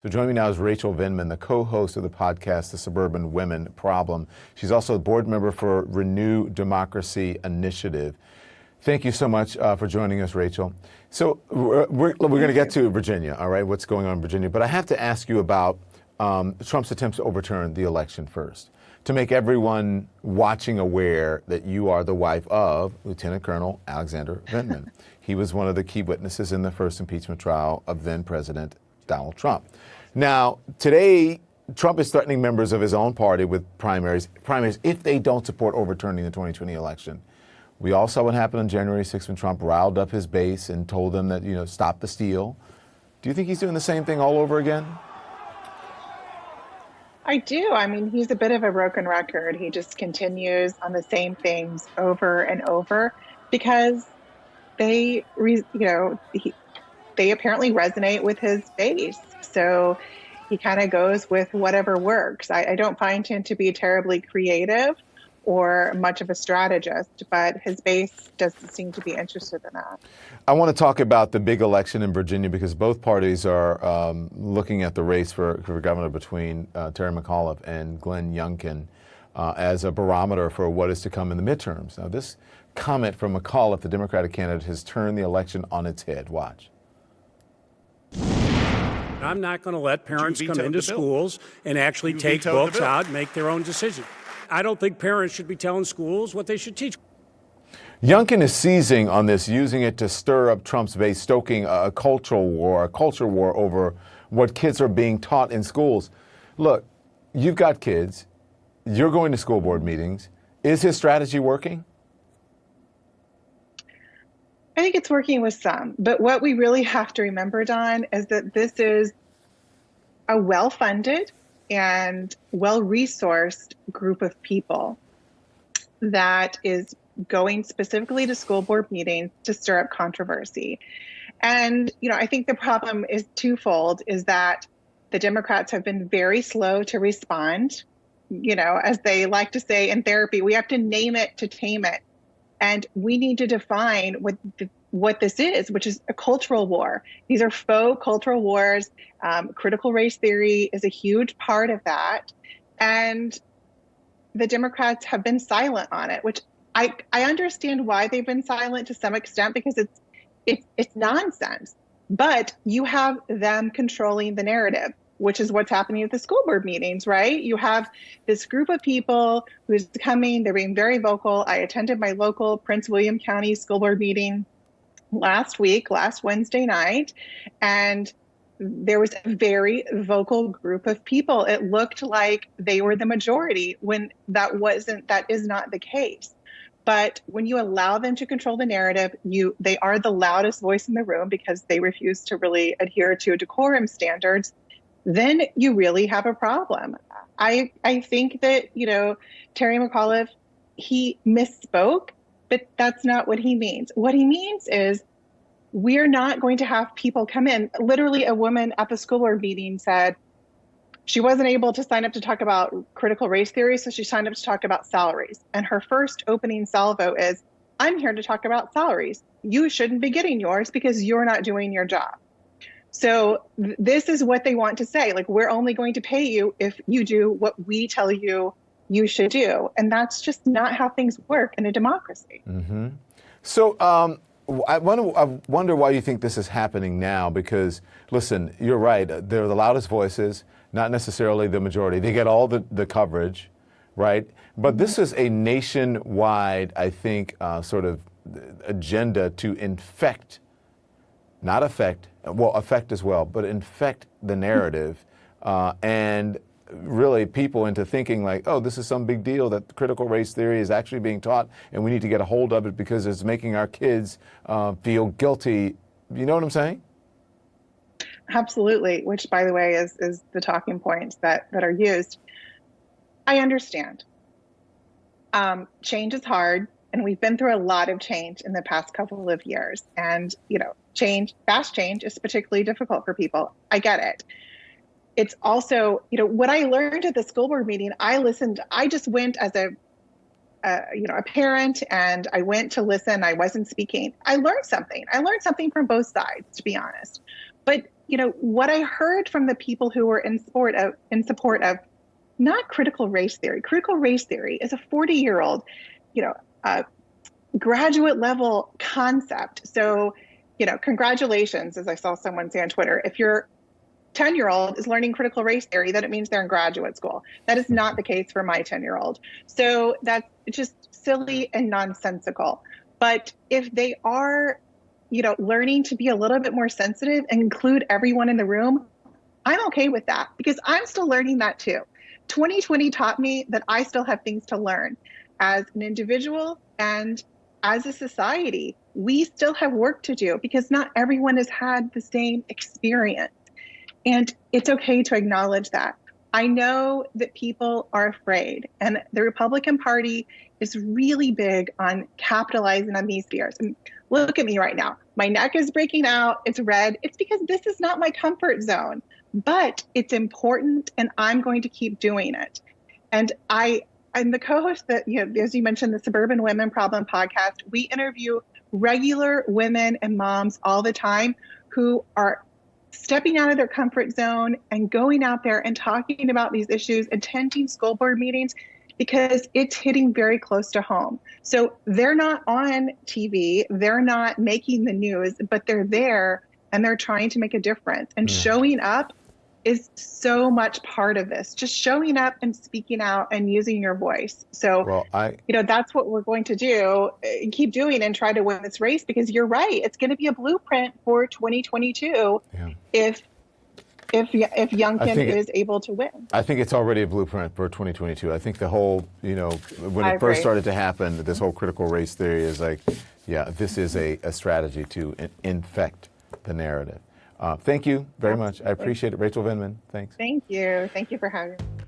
So joining me now is Rachel Vindman, the co-host of the podcast, The Suburban Women Problem. She's also a board member for Renew Democracy Initiative. Thank you so much for joining us, Rachel. So we're going to get to Virginia, all right, what's going on in Virginia. But I have to ask you about Trump's attempts to overturn the election first, to make everyone watching aware that you are the wife of Lieutenant Colonel Alexander Vindman. He was one of the key witnesses in the first impeachment trial of then President Donald Trump. Now, today, Trump is threatening members of his own party with primaries if they don't support overturning the 2020 election. We all saw what happened on January 6th when Trump riled up his base and told them that, stop the steal. Do you think he's doing the same thing all over again? I do. I mean, he's a bit of a broken record. He just continues on the same things over and over because they apparently resonate with his base. So he kind of goes with whatever works. I don't find him to be terribly creative or much of a strategist, but his base doesn't seem to be interested in that. I want to talk about the big election in Virginia because both parties are looking at the race for governor between Terry McAuliffe and Glenn Youngkin as a barometer for what is to come in the midterms. Now, this comment from McAuliffe, the Democratic candidate, has turned the election on its head. Watch. I'm not going to let parents come into schools and actually take books out and make their own decision. I don't think parents should be telling schools what they should teach. Youngkin is seizing on this, using it to stir up Trump's base, stoking a culture war over what kids are being taught in schools. Look, you've got kids. You're going to school board meetings. Is his strategy working? I think it's working with some, but what we really have to remember, Don, is that this is a well-funded and well-resourced group of people that is going specifically to school board meetings to stir up controversy. And, I think the problem is twofold, is that the Democrats have been very slow to respond. As they like to say in therapy, we have to name it to tame it. And we need to define what this is, which is a cultural war. These are faux cultural wars. Critical race theory is a huge part of that. And the Democrats have been silent on it, which I understand why they've been silent to some extent, because it's nonsense. But you have them controlling the narrative, which is what's happening at the school board meetings, right? You have this group of people who's coming, they're being very vocal. I attended my local Prince William County school board meeting last Wednesday night, and there was a very vocal group of people. It looked like they were the majority when that is not the case. But when you allow them to control the narrative, they are the loudest voice in the room because they refuse to really adhere to decorum standards, then you really have a problem. I think that, Terry McAuliffe, he misspoke, but that's not what he means. What he means is we're not going to have people come in. Literally, a woman at the school board meeting said she wasn't able to sign up to talk about critical race theory, so she signed up to talk about salaries. And her first opening salvo is, I'm here to talk about salaries. You shouldn't be getting yours because you're not doing your job. So this is what they want to say. Like, we're only going to pay you if you do what we tell you you should do. And that's just not how things work in a democracy. Mm-hmm. So I wonder why you think this is happening now, because, listen, you're right. They're the loudest voices, not necessarily the majority. They get all the coverage, right? But this is a nationwide, I think, sort of agenda to infect, not affect, well, affect as well, but infect the narrative and really people into thinking like, oh, this is some big deal that critical race theory is actually being taught and we need to get a hold of it because it's making our kids feel guilty. You know what I'm saying? Absolutely, which, by the way, is the talking points that are used. I understand. Change is hard. And we've been through a lot of change in the past couple of years. And, fast change is particularly difficult for people. I get it. It's also, what I learned at the school board meeting, I just went as a parent, and I went to listen. I wasn't speaking. I learned something. I learned something from both sides, to be honest. But what I heard from the people who were in support of not critical race theory. Critical race theory is a 40-year-old, graduate level concept. So, congratulations, as I saw someone say on Twitter, if your 10-year-old is learning critical race theory, then it means they're in graduate school. That is not the case for my 10-year-old. So that's just silly and nonsensical. But if they are, learning to be a little bit more sensitive and include everyone in the room, I'm okay with that because I'm still learning that too. 2020 taught me that I still have things to learn as an individual and as a society. We still have work to do because not everyone has had the same experience. And it's okay to acknowledge that. I know that people are afraid, and the Republican Party is really big on capitalizing on these fears. And look at me right now. My neck is breaking out. It's red. It's because this is not my comfort zone, but it's important, and I'm going to keep doing it. And I'm the co-host that, as you mentioned, the Suburban Women Problem podcast. We interview regular women and moms all the time who are stepping out of their comfort zone and going out there and talking about these issues, attending school board meetings, because it's hitting very close to home. So they're not on TV, they're not making the news, but they're there and they're trying to make a difference. And showing up is so much part of this, just showing up and speaking out and using your voice. So, that's what we're going to do, keep doing and try to win this race, because you're right. It's going to be a blueprint for 2022 if Youngkin is able to win. I think it's already a blueprint for 2022. I think the whole, when it first started to happen, this whole critical race theory is like, this is a strategy to infect the narrative. Thank you very much. I appreciate it. Rachel Vindman, thanks. Thank you. Thank you for having me.